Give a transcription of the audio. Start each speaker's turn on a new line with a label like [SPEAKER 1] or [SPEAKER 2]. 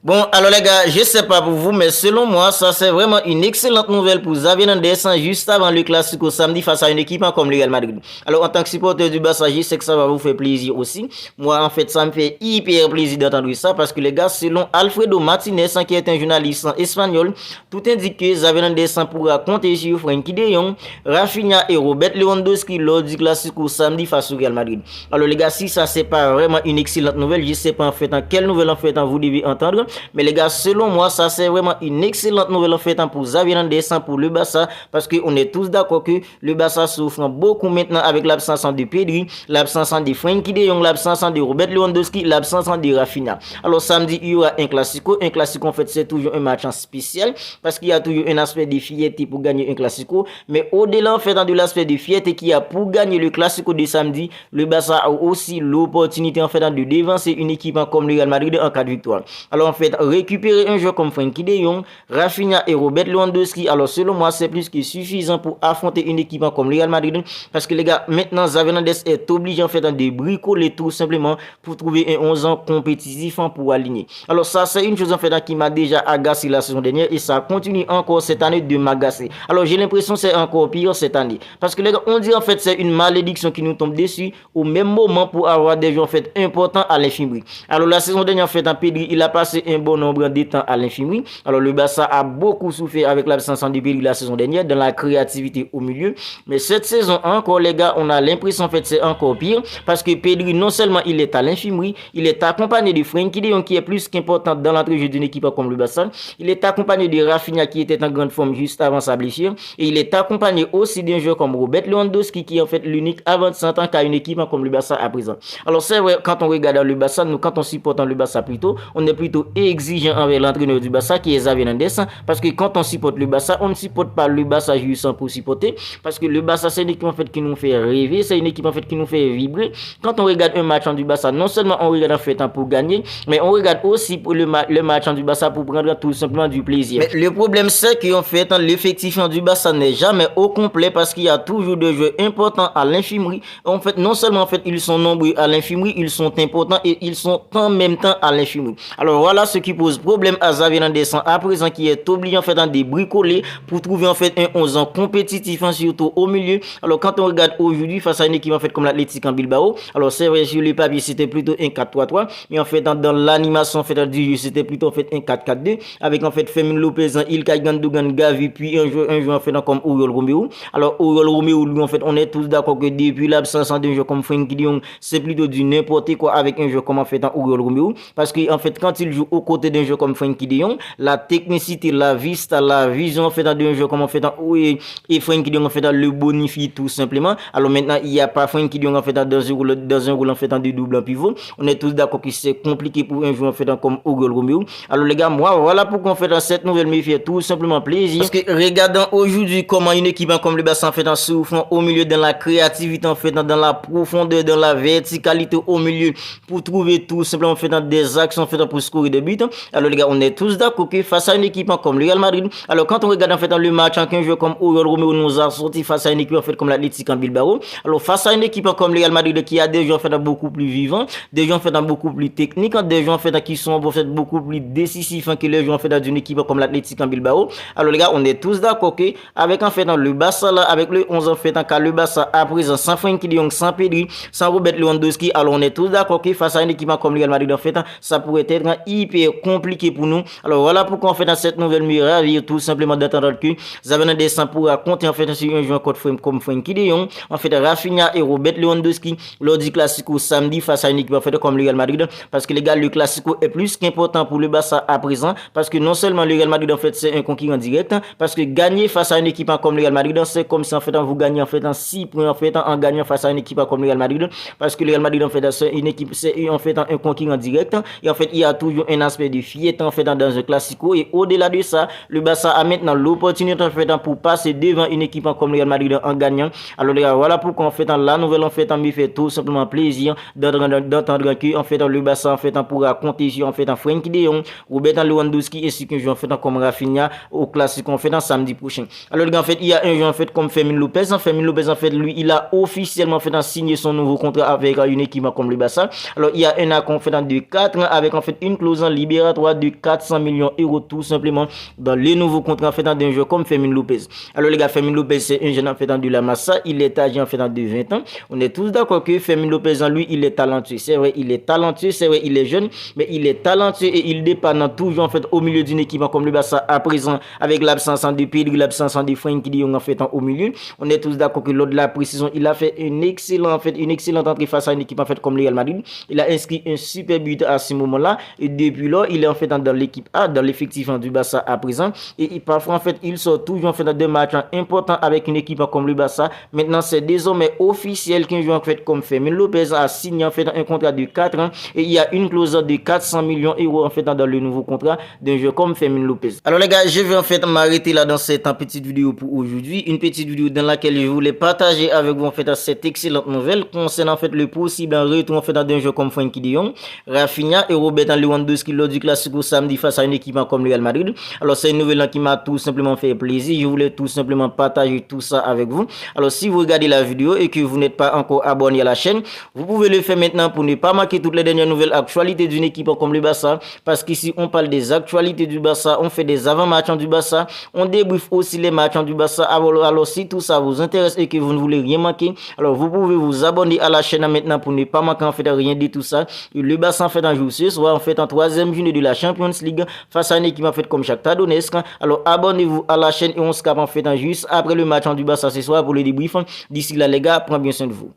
[SPEAKER 1] Bon, alors les gars, je sais pas pour vous, mais selon moi, ça c'est vraiment une excellente nouvelle pour Xavi Hernandez juste avant le Classico samedi face à une équipe comme le Real Madrid. Alors en tant que supporter du Barça, je sais que ça va vous faire plaisir aussi. Moi, en fait, ça me fait hyper plaisir d'entendre ça parce que les gars, selon Alfredo Martinez, qui est un journaliste espagnol, tout indique que Xavi Hernandez pourra compter sur Frenkie de Jong, Rafinha et Robert Lewandowski lors du Classico samedi face au Real Madrid. Alors les gars, si ça c'est pas vraiment une excellente nouvelle, je sais pas en fait quelle nouvelle en fait vous devez entendre. Mais les gars, selon moi, ça c'est vraiment une excellente nouvelle en fait pour Xavi Hernandez, pour le Barça, parce qu'on est tous d'accord que le Barça souffre beaucoup maintenant avec l'absence de Pedri, l'absence de Frenkie de Jong, l'absence de Robert Lewandowski, l'absence de Rafinha. Alors samedi, il y aura un classico. Un classico en fait c'est toujours un match spécial parce qu'il y a toujours un aspect de fierté pour gagner un classico. Mais au-delà en fait de l'aspect de fierté qu'il y a pour gagner le classico de samedi, le Barça a aussi l'opportunité en fait de devancer une équipe comme le Real Madrid en cas de victoire. Alors en fait récupérer un joueur comme Frenkie de Jong, Rafinha et Robert Lewandowski, alors selon moi c'est plus que suffisant pour affronter une équipe comme le Real Madrid parce que les gars, maintenant Xavi Hernandez est obligé en fait de bricoler tout simplement pour trouver un 11 ans compétitif pour aligner. Alors ça c'est une chose en fait qui m'a déjà agacé la saison dernière et ça continue encore cette année de m'agacer. Alors j'ai l'impression que c'est encore pire cette année parce que les gars, on dit en fait c'est une malédiction qui nous tombe dessus au même moment pour avoir des joueurs en fait importants à l'infirmerie. Alors la saison dernière en fait Pedri, il a passé un bon nombre de temps à l'infirmerie. Alors le Barça a beaucoup souffert avec l'absence de Pedri la saison dernière dans la créativité au milieu. Mais cette saison encore les gars, on a l'impression en fait c'est encore pire parce que Pedri non seulement il est à l'infirmerie, il est accompagné de Frenkie de Jong qui est plus qu'important dans l'entrejeu d'une équipe comme le Barça. Il est accompagné de Rafinha qui était en grande forme juste avant sa blessure et il est accompagné aussi d'un joueur comme Robert Lewandowski qui est en fait l'unique avant-centre qu'a une équipe comme le Barça à présent. Alors c'est vrai, quand on regarde le Barça, nous quand on supporte le Barça plutôt, on est plutôt exigeant envers l'entraîneur du Barça qui est Xavi Hernandez parce que quand on supporte le Barça, on ne supporte pas le Barça juste pour supporter parce que le Barça c'est une équipe en fait qui nous fait rêver, c'est une équipe en fait qui nous fait vibrer. Quand on regarde un match du Barça, non seulement on regarde en fait pour gagner, mais on regarde aussi pour le match du Barça pour prendre tout simplement du plaisir. Mais le problème c'est qu'en fait l'effectif du Barça n'est jamais au complet parce qu'il y a toujours des joueurs importants à l'infirmerie. En fait, non seulement en fait ils sont nombreux à l'infirmerie, ils sont importants et ils sont en même temps à l'infirmerie. Alors voilà ce qui pose problème à Xavi Hernandez à présent qui est obligé en fait de bricoler pour trouver en fait un 11 ans compétitif surtout au milieu. Alors quand on regarde aujourd'hui face à une équipe en fait comme l'Atlético Bilbao, alors c'est vrai sur le papier c'était plutôt un 4-3-3 mais en fait dans l'animation en fait du jeu c'était plutôt en fait un 4-4-2 avec en fait Fermin Lopez, Ilkay Gundogan, Gavi puis un joueur en fait comme Oriol Romeu. Alors Oriol Romeu lui en fait on est tous d'accord que depuis l'absence d'un joueur comme Frenkie de Jong c'est plutôt du n'importe quoi avec un joueur comme en fait Oriol Romeu parce que en fait quand il joue aux côtés d'un joueur comme Frenkie de Jong, la technicité, la vista, la vision en fait d'un joueur comme en fait et Frenkie de Jong en fait le bonifie tout simplement. Alors maintenant il n'y a pas Frenkie de Jong en fait dans un rôle en fait de double pivot. On est tous d'accord que c'est compliqué pour un joueur en fait comme Oriol Romeu. Alors les gars, moi voilà pourquoi en fait cette nouvelle me fait tout simplement plaisir parce que regardant aujourd'hui comment une équipe comme le Barça en fait souffre au milieu dans la créativité en fait dans la profondeur, dans la verticalité au milieu pour trouver tout simplement en fait des actions en fait pour scorer des buts. Alors les gars, on est tous d'accord que face à une équipe comme le Real Madrid, alors quand on regarde en fait le match en 15 joueurs comme Oriol Romeu nous a sorti face à une équipe en fait comme l'Atlético Bilbao, alors face à une équipe comme le Real Madrid qui a des joueurs en fait beaucoup plus vivants, des joueurs en fait beaucoup plus techniques, des joueurs en fait qui sont en fait beaucoup plus décisifs que les joueurs en fait d'une équipe comme l'Atlético Bilbao. Alors les gars, on est tous d'accord que avec en fait le Barça là, avec le 11 en fait car le Barça à présent sans Frenkie de Jong, sans Pedri, sans Robert Lewandowski, alors on est tous d'accord que face à une équipe comme le Real Madrid en fait ça pourrait être hyper compliqué pour nous. Alors voilà pourquoi en fait dans cette nouvelle me ravir tout simplement d'entendre que Xavi Hernandez pourra compter en fait sur un joueur comme Frenkie de Jong, en fait Rafinha et Robert Lewandowski lors du Classico samedi face à une équipe en fait comme le Real Madrid parce que les gars le Classico est plus qu'important pour le Barça à présent parce que non seulement le Real Madrid en fait c'est un concurrent direct parce que gagner face à une équipe comme le Real Madrid c'est comme si en fait vous gagnez en fait en 6 points en fait en gagnant face à une équipe comme le Real Madrid parce que le Real Madrid en fait c'est une équipe, c'est en fait un concurrent direct et en fait il y a toujours un aspect de fierté en fait dans un Classico et au-delà de ça le Barça a maintenant l'opportunité en fait pour passer devant une équipe comme le Real Madrid en gagnant. Alors les gars, voilà pourquoi en fait la nouvelle en fait me fait tout simplement plaisir d'entendre que en fait le Barça en fait pourra compter sur en fait Frenkie de Jong, Robert Lewandowski ainsi qu'un joueur en fait comme Rafinha au Classico en fait samedi prochain. Alors les gars, en fait il y a un joueur en fait comme Fermin Lopez en fait lui il a officiellement en fait signé son nouveau contrat avec une équipe comme le Barça. Alors il y a un accord en fait de 4 ans avec en fait une clause clause libératoire de 400 millions d'euros tout simplement dans les nouveaux contrats en fait d'un joueur comme Fermin Lopez. Alors les gars, Fermin Lopez c'est un jeune en fait de la Massa, il est âgé en fait de 20 ans. On est tous d'accord que Fermin Lopez en lui, il est talentueux. C'est vrai, il est talentueux, c'est vrai, il est jeune, mais il est talentueux et il dépanne toujours en fait au milieu d'une équipe comme le Barça à présent avec l'absence de Pedri, l'absence de Frenkie de Jong en fait au milieu. On est tous d'accord que lors de la précision, il a fait une excellente entrée face à une équipe en fait comme le Real Madrid. Il a inscrit un super but à ce moment-là et depuis là, il est en fait dans l'équipe A, dans l'effectif du Barça à présent et parfois en fait, il sort toujours en fait dans des matchs importants avec une équipe comme le Barça. Maintenant, c'est désormais officiel qu'un joueur en fait comme Fermin Lopez a signé en fait un contrat de 4 ans et il y a une clause de 400 millions d'euros en fait dans le nouveau contrat d'un joueur comme Fermin Lopez. Alors les gars, je vais en fait m'arrêter là dans cette petite vidéo pour aujourd'hui, une petite vidéo dans laquelle je voulais partager avec vous en fait cette excellente nouvelle concernant en fait le possible retour en fait d'un joueur comme Frenkie de Jong, Rafinha et Robert Lewandowski lors du Classico samedi face à une équipe comme le Real Madrid. Alors c'est une nouvelle qui m'a tout simplement fait plaisir, je voulais tout simplement partager tout ça avec vous. Alors si vous regardez la vidéo et que vous n'êtes pas encore abonné à la chaîne, vous pouvez le faire maintenant pour ne pas manquer toutes les dernières nouvelles actualités d'une équipe comme le Barça, parce qu'ici on parle des actualités du Barça, on fait des avant-matchs du Barça, on débriefe aussi les matchs du Barça. Alors si tout ça vous intéresse et que vous ne voulez rien manquer, alors vous pouvez vous abonner à la chaîne maintenant pour ne pas manquer en fait rien de tout ça. Et le Barça en fait un jour ce soir en fait en 3e journée de la Champions League face à une équipe en fait comme Shakhtar Donetsk. Alors abonnez-vous à la chaîne et on se capte en fait juste après le match du Barça ce soir pour le débrief. D'ici là les gars, prenez bien soin de vous.